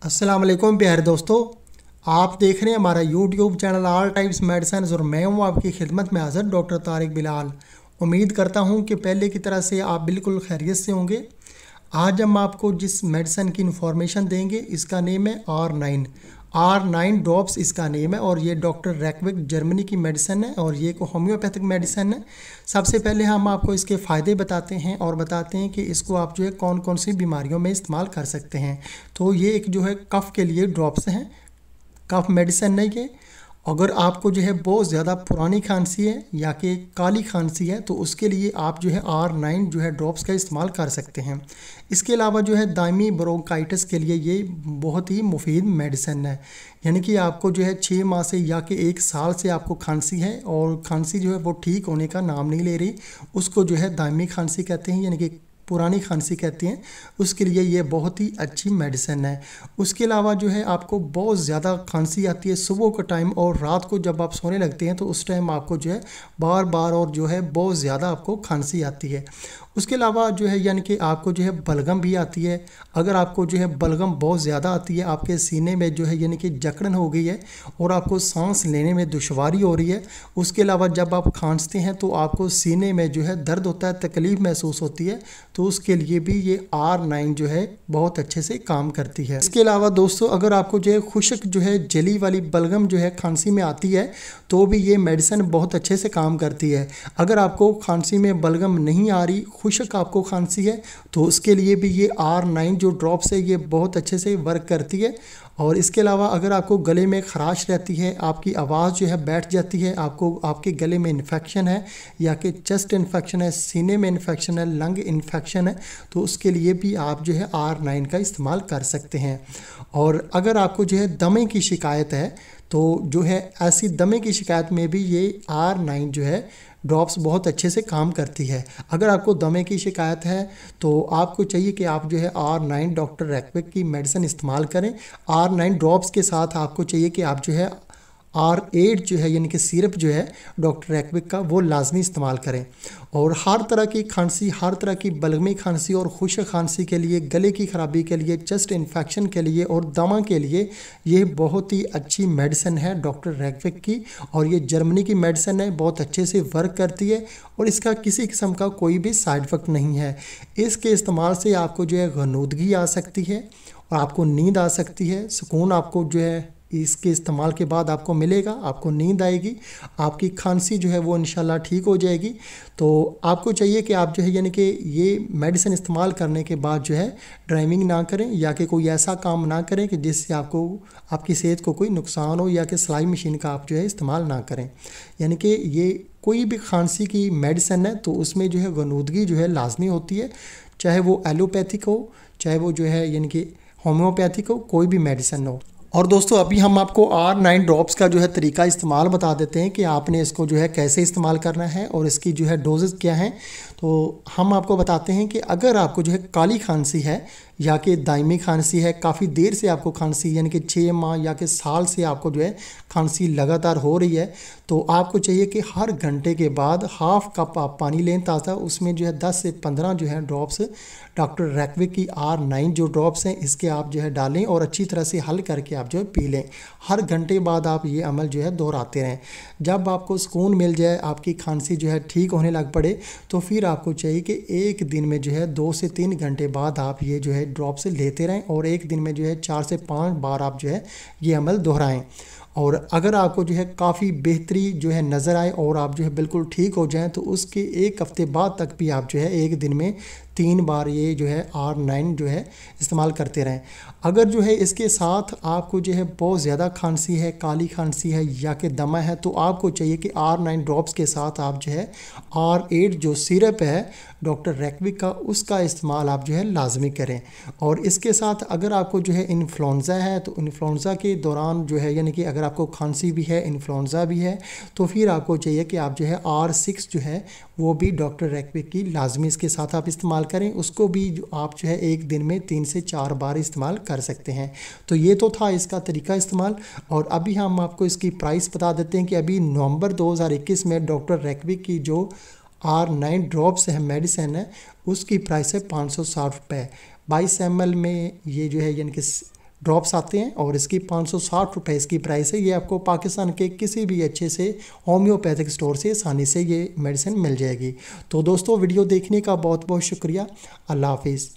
अस्सलाम वालेकुम प्यारे दोस्तों। आप देख रहे हैं हमारा YouTube channel all types medicine और मैं हूं आपकी खिदमत में हाज़िर डॉक्टर तारिक बिलाल। उम्मीद करता हूं कि पहले की तरह से आप बिल्कुल खैरियत से होंगे। आज हम आपको जिस मेडिसिन की इन्फॉर्मेशन देंगे इसका नेम है R9 ड्रॉप्स इसका नेम है और ये डॉक्टर रैकविक जर्मनी की मेडिसिन है और ये एक होम्योपैथिक मेडिसिन है। सबसे पहले हम आपको इसके फ़ायदे बताते हैं और बताते हैं कि इसको आप जो है कौन कौन सी बीमारियों में इस्तेमाल कर सकते हैं। तो ये एक जो है कफ़ के लिए ड्रॉप्स हैं, कफ मेडिसिन नहीं है। अगर आपको जो है बहुत ज़्यादा पुरानी खांसी है या कि काली खांसी है तो उसके लिए आप जो है R9 जो है ड्रॉप्स का इस्तेमाल कर सकते हैं। इसके अलावा जो है दायमी ब्रोंकाइटिस के लिए ये बहुत ही मुफीद मेडिसिन है। यानी कि आपको जो है 6 माह से या कि 1 साल से आपको खांसी है और खांसी जो है वो ठीक होने का नाम नहीं ले रही, उसको जो है दायमी खांसी कहते हैं, यानी कि पुरानी खांसी कहते हैं। उसके लिए ये बहुत ही अच्छी मेडिसिन है। उसके अलावा जो है आपको बहुत ज़्यादा खांसी आती है सुबह का टाइम और रात को जब आप सोने लगते हैं तो उस टाइम आपको जो है बार बार और जो है बहुत ज़्यादा आपको खांसी आती है। उसके अलावा जो है यानी कि आपको जो है बलगम भी आती है। अगर आपको जो है बलगम बहुत ज़्यादा आती है, आपके सीने में जो है यानी कि जकड़न हो गई है और आपको सांस लेने में दुश्वारी हो रही है। उसके अलावा जब आप खांसते हैं तो आपको सीने में जो है दर्द होता है, तकलीफ़ महसूस होती है, तो उसके लिए भी ये R9 जो है बहुत अच्छे से काम करती है। इसके अलावा दोस्तों अगर आपको जो है खुश्क जो है जली वाली बलगम जो है खांसी में आती है तो भी ये मेडिसिन बहुत अच्छे से काम करती है। अगर आपको खांसी में बलगम नहीं आ रही, खुश्क आपको खांसी है, तो उसके लिए भी ये R9 जो ड्रॉप्स है ये बहुत अच्छे से वर्क करती है। और इसके अलावा अगर आपको गले में खराश रहती है, आपकी आवाज़ जो है बैठ जाती है, आपको आपके गले में इन्फेक्शन है या कि चेस्ट इन्फेक्शन है, सीने में इन्फेक्शन है, लंग इन्फेक्शन है, तो उसके लिए भी आप जो है R9 का इस्तेमाल कर सकते हैं। और अगर आपको जो है दमे की शिकायत है तो जो है ऐसी दमे की शिकायत में भी ये R9 जो है ड्रॉप्स बहुत अच्छे से काम करती है। अगर आपको दमे की शिकायत है तो आपको चाहिए कि आप जो है R9 डॉक्टर रैकविक की मेडिसिन इस्तेमाल करें। R9 ड्रॉप्स के साथ आपको चाहिए कि आप जो है R8 जो है यानी कि सिरप जो है डॉक्टर रैकविक का वो लाजमी इस्तेमाल करें। और हर तरह की खांसी, हर तरह की बलगमी खांसी और खुश्क खांसी के लिए, गले की ख़राबी के लिए, चेस्ट इन्फेक्शन के लिए और दमा के लिए ये बहुत ही अच्छी मेडिसिन है डॉक्टर रैकविक की। और ये जर्मनी की मेडिसिन है, बहुत अच्छे से वर्क करती है और इसका किसी किस्म का कोई भी साइड इफ़ेक्ट नहीं है। इसके इस्तेमाल से आपको जो है गनूदगी आ सकती है और आपको नींद आ सकती है। सुकून आपको जो है इसके इस्तेमाल के बाद आपको मिलेगा, आपको नींद आएगी, आपकी खांसी जो है वो इंशाल्लाह ठीक हो जाएगी। तो आपको चाहिए कि आप जो है यानी कि ये मेडिसिन इस्तेमाल करने के बाद जो है ड्राइविंग ना करें या कि कोई ऐसा काम ना करें कि जिससे आपको आपकी सेहत को कोई नुकसान हो या कि सिलाई मशीन का आप जो है इस्तेमाल ना करें। यानी कि ये कोई भी खांसी की मेडिसिन है तो उसमें जो है गनूदगी जो है लाजमी होती है, चाहे वो एलोपैथिक हो, चाहे वो जो है यानी कि होम्योपैथिक हो, कोई भी मेडिसिन हो। और दोस्तों अभी हम आपको R9 ड्रॉप्स का जो है तरीका इस्तेमाल बता देते हैं कि आपने इसको जो है कैसे इस्तेमाल करना है और इसकी जो है डोजेस क्या हैं। तो हम आपको बताते हैं कि अगर आपको जो है काली खांसी है या कि दायमी खांसी है, काफ़ी देर से आपको खांसी यानी कि 6 माह या कि साल से आपको जो है खांसी लगातार हो रही है, तो आपको चाहिए कि हर घंटे के बाद हाफ़ कप आप पानी लें ताज़ा, उसमें जो है 10 से 15 जो है ड्रॉप्स डॉक्टर रैकविक की R9 जो ड्रॉप्स हैं इसके आप जो है डालें और अच्छी तरह से हल करके आप जो है पी लें। हर घंटे बाद आप ये अमल जो है दोहराते रहें। जब आपको सुकून मिल जाए, आपकी खांसी जो है ठीक होने लग पड़े, तो फिर आपको चाहिए कि एक दिन में जो है 2 से 3 घंटे बाद आप ये जो है ड्रॉप्स लेते रहें और एक दिन में जो है 4 से 5 बार आप जो है ये अमल दोहराएं। और अगर आपको जो है काफ़ी बेहतरी जो है नज़र आए और आप जो है बिल्कुल ठीक हो जाएं तो उसके 1 हफ़्ते बाद तक भी आप जो है एक दिन में 3 बार ये जो है R9 जो है इस्तेमाल करते रहें। अगर जो है इसके साथ आपको जो है बहुत ज़्यादा खांसी है, काली खांसी है या कि दमा है, तो आपको चाहिए कि R9 ड्रॉप्स के साथ आप जो है R8 जो सिरप है डॉक्टर रैकविक का उसका इस्तेमाल आप जो है लाजमी करें। और इसके साथ अगर आपको जो है इन्फ्लुएंज़ा है तो इन्फ्लुएंज़ा के दौरान जो है यानी कि अगर आपको खांसी भी है, इन्फ्लुएंज़ा भी है, तो फिर आपको चाहिए कि आप जो है R6 जो है वो भी डॉक्टर रैकविक की लाजमी इसके साथ आप इस्तेमाल करें। उसको भी जो आप जो है एक दिन में 3 से 4 बार इस्तेमाल कर सकते हैं। तो ये तो था इसका तरीका इस्तेमाल। और अभी हम आपको इसकी प्राइस बता देते हैं कि अभी नवंबर 2021 में डॉक्टर रैकविक की जो R9 ड्रॉप्स है मेडिसिन है उसकी प्राइस है 560 रुपये। 22 ml में ये जो है यानी कि ड्रॉप्स आते हैं और इसकी 560 रुपये इसकी प्राइस है। ये आपको पाकिस्तान के किसी भी अच्छे से होम्योपैथिक स्टोर से आसानी से ये मेडिसिन मिल जाएगी। तो दोस्तों वीडियो देखने का बहुत बहुत शुक्रिया। अल्लाह हाफिज़।